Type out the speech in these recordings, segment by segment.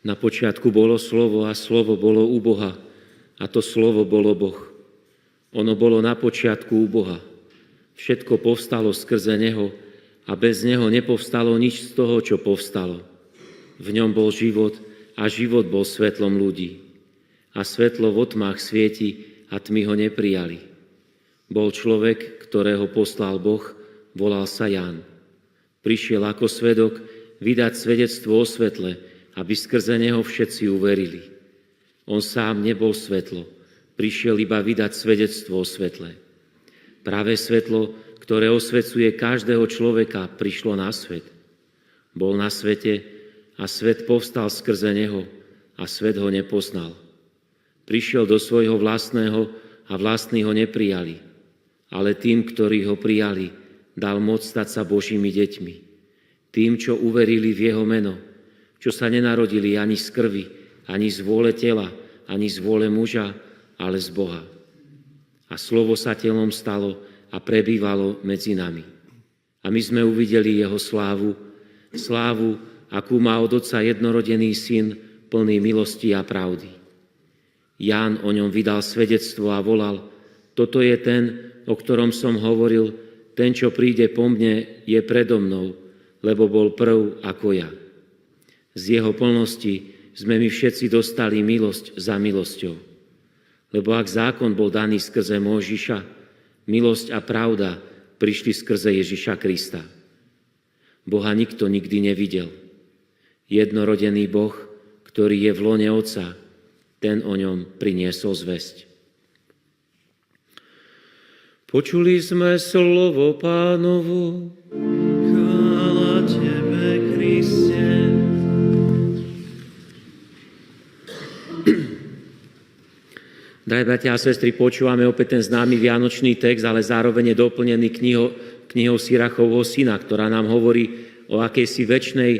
Na počiatku bolo slovo a slovo bolo u Boha a to slovo bolo Boh. Ono bolo na počiatku u Boha. Všetko povstalo skrze neho a bez neho nepovstalo nič z toho, čo povstalo. V ňom bol život a život bol svetlom ľudí. A svetlo v otmách svieti a tmy ho neprijali. Bol človek, ktorého poslal Boh, volal sa Ján. Prišiel ako svedok vydať svedectvo o svetle, aby skrze neho všetci uverili. On sám nebol svetlo, prišiel iba vydať svedectvo o svetle. Práve svetlo, ktoré osvecuje každého človeka, prišlo na svet. Bol na svete a svet povstal skrze neho a svet ho nepoznal. Prišiel do svojho vlastného a vlastní ho neprijali, ale tým, ktorí ho prijali, dal moc stať sa Božími deťmi. Tým, čo uverili v jeho meno, čo sa nenarodili ani z krvi, ani z vôle tela, ani z vôle muža, ale z Boha. A slovo sa telom stalo a prebývalo medzi nami. A my sme uvideli jeho slávu, akú má od Otca jednorodený syn, plný milosti a pravdy. Ján o ňom vydal svedectvo a volal: Toto je ten, o ktorom som hovoril, ten, čo príde po mne, je predo mnou, lebo bol prv ako ja. Z jeho plnosti sme my všetci dostali milosť za milosťou. Lebo ak zákon bol daný skrze Mojžiša, milosť a pravda prišli skrze Ježiša Krista. Boha nikto nikdy nevidel. Jednorodený Boh, ktorý je v lone Otca, ten o ňom priniesol zvesť. Počuli sme slovo Pánovo. Chvála Tebe, Kriste. Drahí bratia a sestry, počúvame opäť ten známy vianočný text, ale zároveň je doplnený knihou Sirachovho syna, ktorá nám hovorí o akejsi večnej,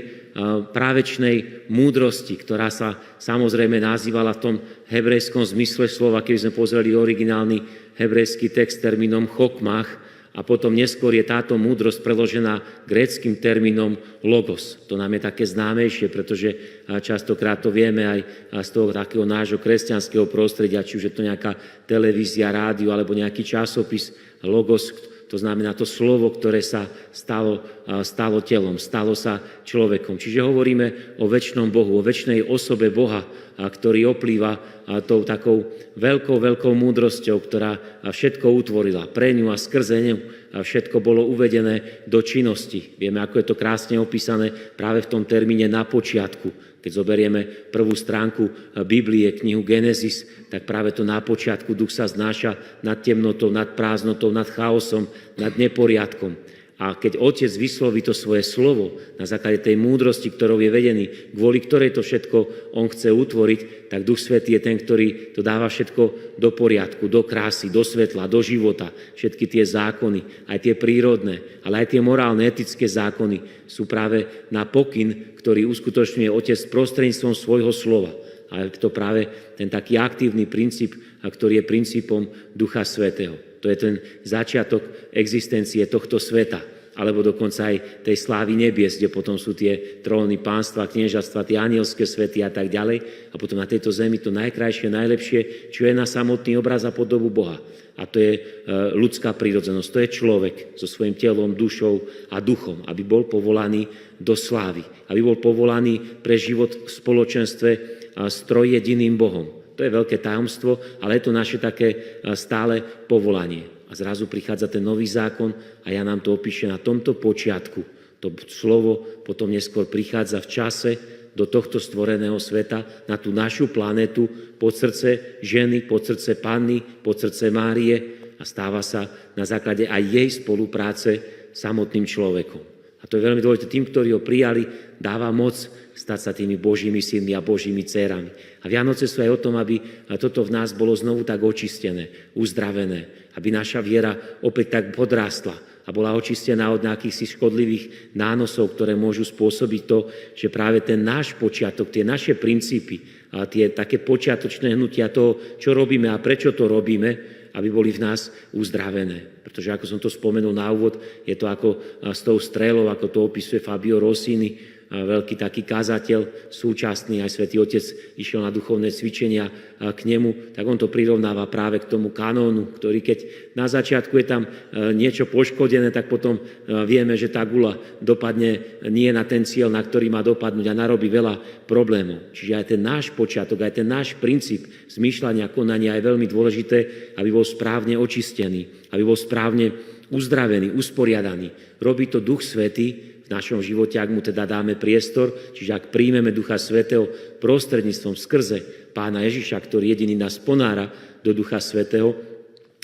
právečnej múdrosti, ktorá sa samozrejme nazývala v tom hebrejskom zmysle slova, keď sme pozreli originálny hebrejský text termínom chokmach, a potom neskôr je táto múdrosť preložená gréckym termínom logos. To nám je také známejšie, pretože častokrát to vieme aj z toho takého nášho kresťanského prostredia, či už je to nejaká televízia, rádio alebo nejaký časopis. Logos, to znamená to slovo, ktoré sa stalo telom, stalo sa človekom. Čiže hovoríme o večnom Bohu, o večnej osobe Boha, ktorý oplýva tou takou veľkou múdrosťou, ktorá všetko utvorila. Pre ňu a skrze ňu všetko bolo uvedené do činnosti. Vieme, ako je to krásne opísané práve v tom termíne na počiatku. Keď zoberieme prvú stránku Biblie, knihu Genesis, tak práve to na počiatku duch sa znáša nad temnotou, nad prázdnotou, nad chaosom, nad neporiadkom. A keď Otec vysloví to svoje slovo na základe tej múdrosti, ktorou je vedený, kvôli ktorej to všetko on chce utvoriť, tak Duch Svätý je ten, ktorý to dáva všetko do poriadku, do krásy, do svetla, do života. Všetky tie zákony, aj tie prírodné, ale aj tie morálne, etické zákony sú práve na pokyn, ktorý uskutočňuje Otec prostredníctvom svojho slova. A je to práve ten taký aktívny princíp, ktorý je princípom Ducha Svätého. To je ten začiatok existencie tohto sveta, alebo dokonca aj tej slávy nebies, kde potom sú tie tróny, pánstva, kniežatstva, tie anielské svety a tak ďalej. A potom na tejto zemi to najkrajšie, najlepšie, čo je na samotný obraz a podobu Boha. A to je ľudská prírodzenosť, to je človek so svojím telom, dušou a duchom, aby bol povolaný do slávy, aby bol povolaný pre život v spoločenstve s trojediným Bohom. To je veľké tajomstvo, ale je to naše také stále povolanie. A zrazu prichádza ten nový zákon a ja nám to opíše na tomto počiatku. To slovo potom neskôr prichádza v čase do tohto stvoreného sveta, na tú našu planetu, pod srdce ženy, pod srdce Panny, pod srdce Márie a stáva sa na základe aj jej spolupráce samotným človekom. A to je veľmi dôležité. Tým, ktorí ho prijali, dáva moc stať sa tými Božími synmi a Božími dcérami. A Vianoce sú aj o tom, aby toto v nás bolo znovu tak očistené, uzdravené, aby naša viera opäť tak podrástla a bola očistená od nejakých škodlivých nánosov, ktoré môžu spôsobiť to, že práve ten náš počiatok, tie naše princípy, a tie také počiatočné hnutia toho, čo robíme a prečo to robíme, aby boli v nás uzdravené. Pretože, ako som to spomenul na úvod, je to ako s tou strelou, ako to opisuje Fabio Rossini, veľký taký kázateľ, súčasný, aj Svätý Otec išiel na duchovné cvičenia k nemu, tak on to prirovnáva práve k tomu kanónu, ktorý keď na začiatku je tam niečo poškodené, tak potom vieme, že tá guľa dopadne nie na ten cieľ, na ktorý má dopadnúť a narobí veľa problémov. Čiže aj ten náš počiatok, aj ten náš princíp zmýšľania, konania je veľmi dôležité, aby bol správne očistený, aby bol správne uzdravený, usporiadaný. Robí to Duch Svätý v našom živote, ak mu teda dáme priestor, čiže ak príjmeme Ducha Svätého prostredníctvom skrze Pána Ježiša, ktorý jediný nás ponára do Ducha Svätého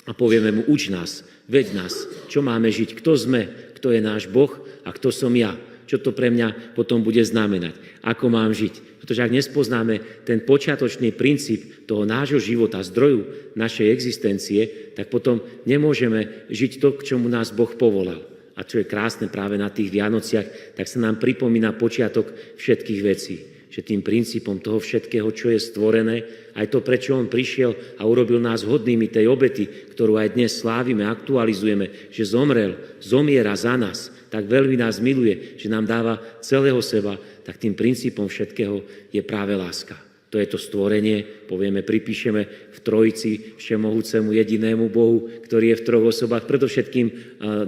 a povieme mu, uč nás, veď nás, čo máme žiť, kto sme, kto je náš Boh a kto som ja, čo to pre mňa potom bude znamenať, ako mám žiť. Pretože ak nespoznáme ten počiatočný princíp toho nášho života, zdroju našej existencie, tak potom nemôžeme žiť to, k čomu nás Boh povolal. A čo je krásne práve na tých Vianociach, tak sa nám pripomína počiatok všetkých vecí. Že tým princípom toho všetkého, čo je stvorené, aj to, prečo on prišiel a urobil nás hodnými tej obety, ktorú aj dnes slávime, aktualizujeme, že zomrel, zomiera za nás, tak veľmi nás miluje, že nám dáva celého seba, tak tým princípom všetkého je práve láska. To je to stvorenie, povieme, pripíšeme v Trojici všemohúcemu jedinému Bohu, ktorý je v troch osobách, predovšetkým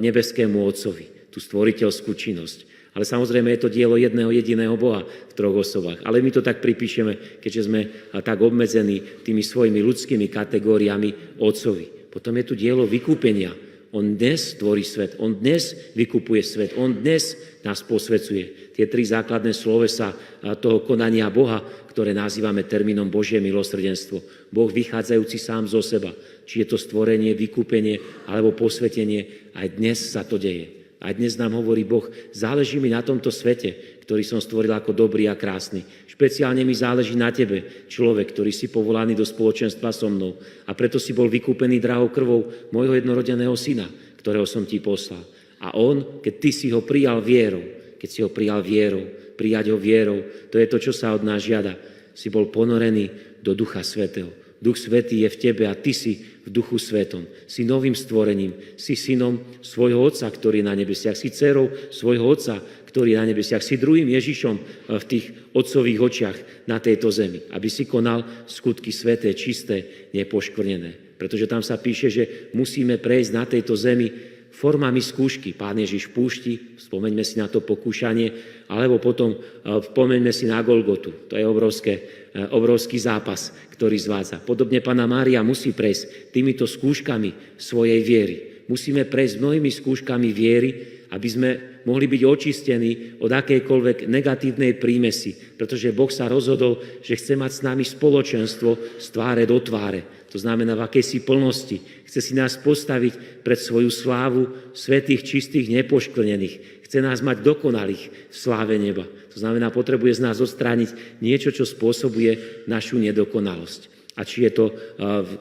nebeskému Otcovi, tú stvoriteľskú činnosť. Ale samozrejme je to dielo jedného jediného Boha v troch osobách. Ale my to tak pripíšeme, keďže sme tak obmedzení tými svojimi ľudskými kategóriami Otcovi. Potom je tu dielo vykúpenia. On dnes tvorí svet, on dnes vykupuje svet, on dnes nás posvecuje. Tie tri základné slovesa toho konania Boha, ktoré nazývame termínom Božie milosrdenstvo. Boh vychádzajúci sám zo seba. Či je to stvorenie, vykúpenie alebo posvetenie, aj dnes sa to deje. Aj dnes nám hovorí Boh, záleží mi na tomto svete, ktorý som stvoril ako dobrý a krásny. Špeciálne mi záleží na tebe, človek, ktorý si povolaný do spoločenstva so mnou. A preto si bol vykúpený drahou krvou môjho jednorodeného syna, ktorého som ti poslal. A on, keď ty si ho prijal vierou, prijať ho vierou, to je to, čo sa od nás žiada. Si bol ponorený do Ducha Svätého. Duch Svätý je v tebe a ty si v Duchu Svätom. Si novým stvorením, si synom svojho Otca, ktorý je na nebesiach, si dcerou svojho Otca, ktorý je na nebesiach, si druhým Ježišom v tých otcových očiach na tejto zemi, aby si konal skutky sväté, čisté, nepoškvrnené. Pretože tam sa píše, že musíme prejsť na tejto zemi formami skúšky. Pán Ježiš v púšti, spomeňme si na to pokúšanie, alebo potom spomeňme si na Golgotu. To je obrovský zápas, ktorý zvádza. Podobne Panna Mária musí prejsť týmito skúškami svojej viery. Musíme prejsť mnohými skúškami viery, aby sme mohli byť očistení od akejkoľvek negatívnej prímesi, pretože Boh sa rozhodol, že chce mať s nami spoločenstvo z tváre do tváre. To znamená v akejsi plnosti. Chce si nás postaviť pred svoju slávu svätých, čistých, nepoškvrnených. Chce nás mať dokonalých v sláve neba. To znamená, potrebuje z nás odstrániť niečo, čo spôsobuje našu nedokonalosť. A či je to,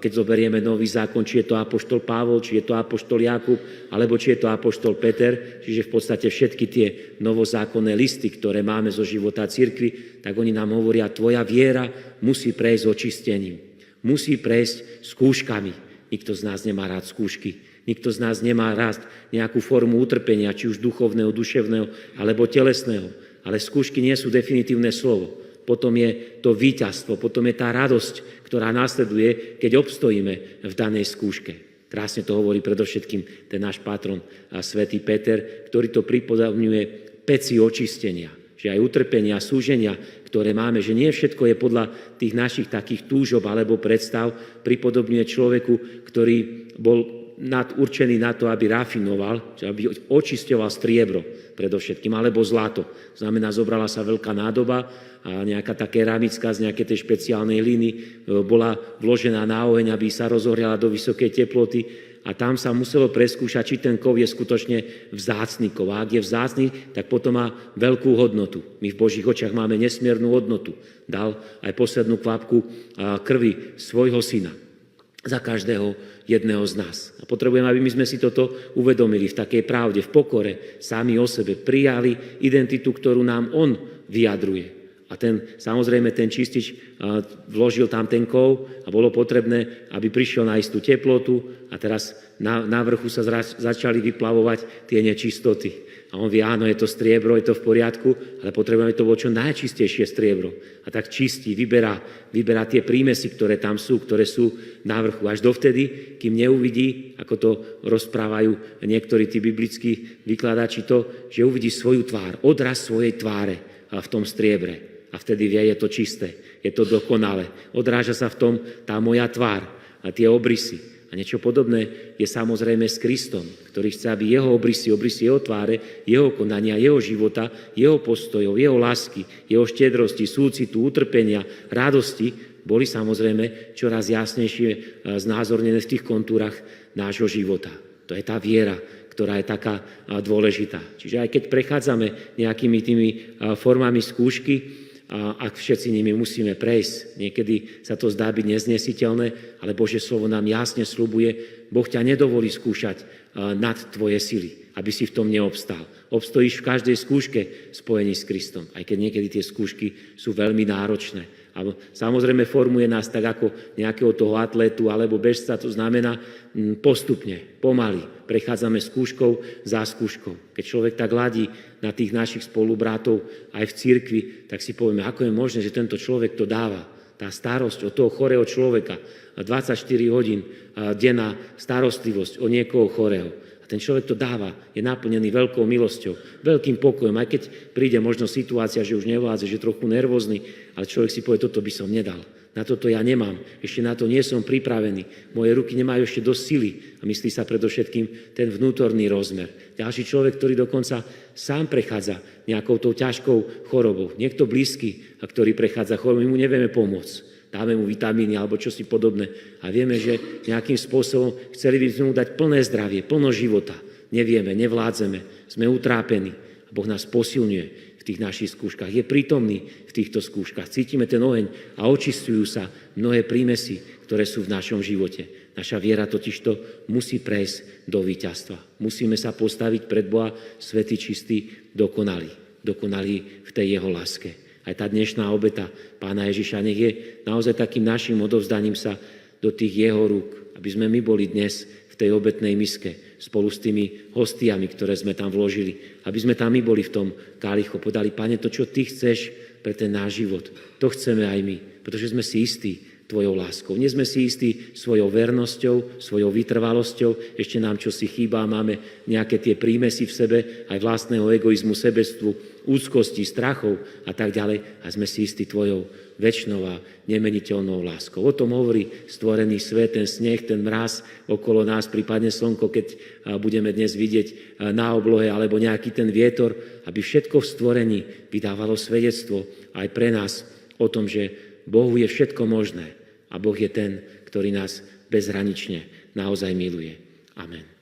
keď zoberieme Nový zákon, či je to apoštol Pavol, či je to apoštol Jakub, alebo či je to apoštol Peter, čiže v podstate všetky tie novozákonné listy, ktoré máme zo života cirkvi, tak oni nám hovoria, tvoja viera musí prejsť očistením. Musí prejsť skúškami. Nikto z nás nemá rád skúšky. Nikto z nás nemá rád nejakú formu utrpenia, či už duchovného, duševného, alebo telesného. Ale skúšky nie sú definitívne slovo. Potom je to víťazstvo, potom je tá radosť, ktorá následuje, keď obstojíme v danej skúške. Krásne to hovorí predovšetkým ten náš patron svätý Peter, ktorý to pripodobňuje peci očistenia. Že aj utrpenia, súženia, ktoré máme, že nie všetko je podľa tých našich takých túžob alebo predstav, pripodobňuje človeku, ktorý bol určený na to, aby rafinoval, aby očisťoval striebro predovšetkým, alebo zlato. Znamená, zobrala sa veľká nádoba a nejaká tá keramická z nejakej tej špeciálnej hliny bola vložená na oheň, aby sa rozohriala do vysokej teploty a tam sa muselo preskúšať, či ten kov je skutočne vzácny kov. A ak je vzácny, tak potom má veľkú hodnotu. My v Božích očiach máme nesmiernu hodnotu. Dal aj poslednú kvapku krvi svojho syna za každého jedného z nás. A potrebujeme, aby my sme si toto uvedomili v takej pravde, v pokore, sami o sebe, prijali identitu, ktorú nám on vyjadruje. A samozrejme ten čistič vložil tam ten kov a bolo potrebné, aby prišiel na istú teplotu a teraz na vrchu sa začali vyplavovať tie nečistoty. A A on vie, áno, je to striebro, je to v poriadku, ale potrebujeme to bolo čo najčistejšie striebro. A tak čistí, vyberá tie prímesy, ktoré tam sú, ktoré sú na vrchu. Až dovtedy, kým neuvidí, ako to rozprávajú niektorí tí biblickí vykladači, to, že uvidí svoju tvár, odraz svojej tváre v tom striebre. A vtedy vie, je to čisté, je to dokonalé. Odráža sa v tom tá moja tvár a tie obrysy. A niečo podobné je samozrejme s Kristom, ktorý chce, aby jeho obrysy jeho tváre, jeho konania, jeho života, jeho postojov, jeho lásky, jeho štedrosti, súcitu, utrpenia, radosti boli samozrejme čoraz jasnejšie znázornené v tých kontúrach nášho života. To je tá viera, ktorá je taká dôležitá. Čiže aj keď prechádzame nejakými tými formami skúšky, a všetci nimi musíme prejsť. Niekedy sa to zdá byť neznesiteľné, ale Božie slovo nám jasne sľubuje, Boh ťa nedovolí skúšať nad tvoje sily, aby si v tom neobstál. Obstojíš v každej skúške spojení s Kristom, aj keď niekedy tie skúšky sú veľmi náročné. A samozrejme formuje nás tak ako nejakého toho atlétu alebo bežca, to znamená postupne, pomaly. Prechádzame skúškou za skúškou. Keď človek tak hladí na tých našich spolubratov aj v cirkvi, tak si povieme, ako je možné, že tento človek to dáva. Tá starosť o toho chorého človeka, 24 hodín denná starostlivosť o niekoho chorého. A ten človek to dáva, je naplnený veľkou milosťou, veľkým pokojom, aj keď príde možno situácia, že už nevládze, že trochu nervózny, ale človek si povie, toto by som nedal. Na toto ja nemám, ešte na to nie som pripravený. Moje ruky nemajú ešte dosť sily a myslí sa predovšetkým ten vnútorný rozmer. Ďalší človek, ktorý dokonca sám prechádza nejakou tou ťažkou chorobou. Niekto blízky, ktorý prechádza chorobou, my mu nevieme pomôcť. Dáme mu vitamíny alebo čosi podobné a vieme, že nejakým spôsobom chceli by sme mu dať plné zdravie, plno života. Nevieme, nevládzeme, sme utrápení. A Boh nás posilňuje v tých našich skúškach. Je prítomný v týchto skúškach. Cítime ten oheň a očistujú sa mnohé prímesy, ktoré sú v našom živote. Naša viera totižto musí prejsť do víťazstva. Musíme sa postaviť pred Boha svätý, čistý, dokonalý v tej jeho láske. Aj tá dnešná obeta Pána Ježiša nech je naozaj takým našim odovzdaním sa do tých jeho rúk, aby sme my boli dnes v tej obetnej miske spolu s tými hostiami, ktoré sme tam vložili, aby sme tam my boli v tom kálichu, podali, Pane, to, čo Ty chceš pre ten náš život, to chceme aj my, pretože sme si istí Tvojou láskou. Nie sme si istí svojou vernosťou, svojou vytrvalosťou, ešte nám čosi chýba, máme nejaké tie prímesy v sebe, aj vlastného egoizmu, sebestvu, úzkosti, strachov a tak ďalej. A sme si istí Tvojou večnou a nemeniteľnou láskou. O tom hovorí stvorený svet, ten sneh, ten mraz okolo nás, prípadne slnko, keď budeme dnes vidieť na oblohe, alebo nejaký ten vietor, aby všetko v stvorení vydávalo svedectvo aj pre nás o tom, že Bohu je všetko možné a Boh je ten, ktorý nás bezhranične naozaj miluje. Amen.